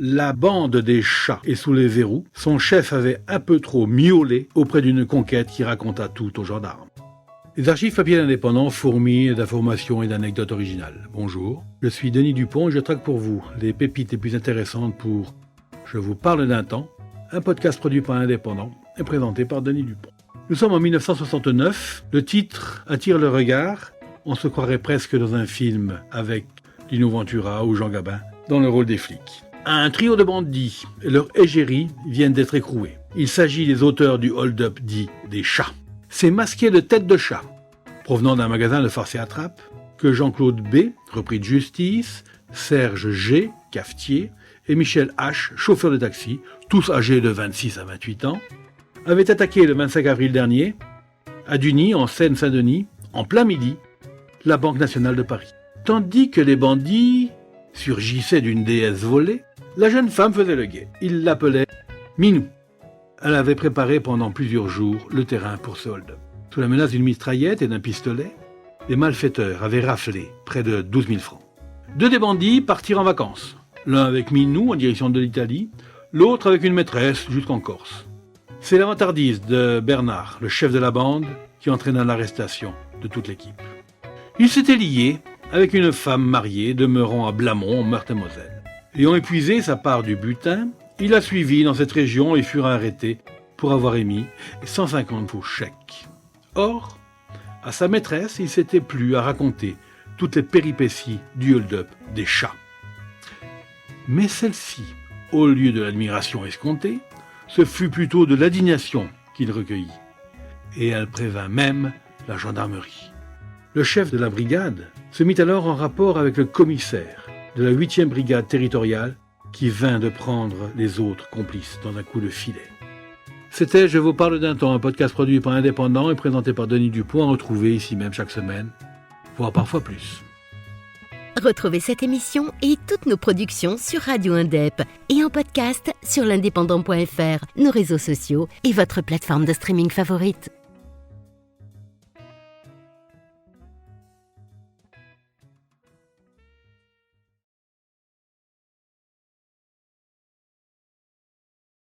La bande des chats est sous les verrous. Son chef avait un peu trop miaulé auprès d'une conquête qui raconta tout aux gendarmes. Les archives papier indépendants fourmillent d'informations et d'anecdotes originales. Bonjour, je suis Denis Dupont et je traque pour vous les pépites les plus intéressantes pour Je vous parle d'un temps, un podcast produit par Indépendant et présenté par Denis Dupont. Nous sommes en 1969, le titre attire le regard, on se croirait presque dans un film avec Lino Ventura ou Jean Gabin dans le rôle des flics. Un trio de bandits et leur égérie viennent d'être écroués. Il s'agit des auteurs du hold-up dit des chats. C'est masqué de tête de chat, provenant d'un magasin de farce et attrape, que Jean-Claude B, repris de justice, Serge G, cafetier, et Michel H, chauffeur de taxi, tous âgés de 26 à 28 ans, avaient attaqué le 25 avril dernier, à Duny, en Seine-Saint-Denis, en plein midi, la Banque nationale de Paris. Tandis que les bandits surgissaient d'une déesse volée, la jeune femme faisait le guet. Ils l'appelaient Minou. Elle avait préparé pendant plusieurs jours le terrain pour ce hold-up. Sous la menace d'une mitraillette et d'un pistolet, les malfaiteurs avaient raflé près de 12 000 francs. Deux des bandits partirent en vacances. L'un avec Minou en direction de l'Italie, l'autre avec une maîtresse jusqu'en Corse. C'est l'avantardise de Bernard, le chef de la bande, qui entraîna l'arrestation de toute l'équipe. Il s'était lié avec une femme mariée demeurant à Blamont, en Meurthe-et-Moselle. Ayant épuisé sa part du butin, il la suivit dans cette région et fut arrêté pour avoir émis 150 faux chèques. Or, à sa maîtresse, il s'était plu à raconter toutes les péripéties du hold-up des chats. Mais celle-ci, au lieu de l'admiration escomptée, ce fut plutôt de l'indignation qu'il recueillit. Et elle prévint même la gendarmerie. Le chef de la brigade se mit alors en rapport avec le commissaire de la 8e brigade territoriale qui vint de prendre les autres complices dans un coup de filet. C'était Je vous parle d'un temps, un podcast produit par Indépendant et présenté par Denis Dupont, à retrouver ici même chaque semaine, voire parfois plus. Retrouvez cette émission et toutes nos productions sur Radio Indep et en podcast sur l'indépendant.fr, nos réseaux sociaux et votre plateforme de streaming favorite.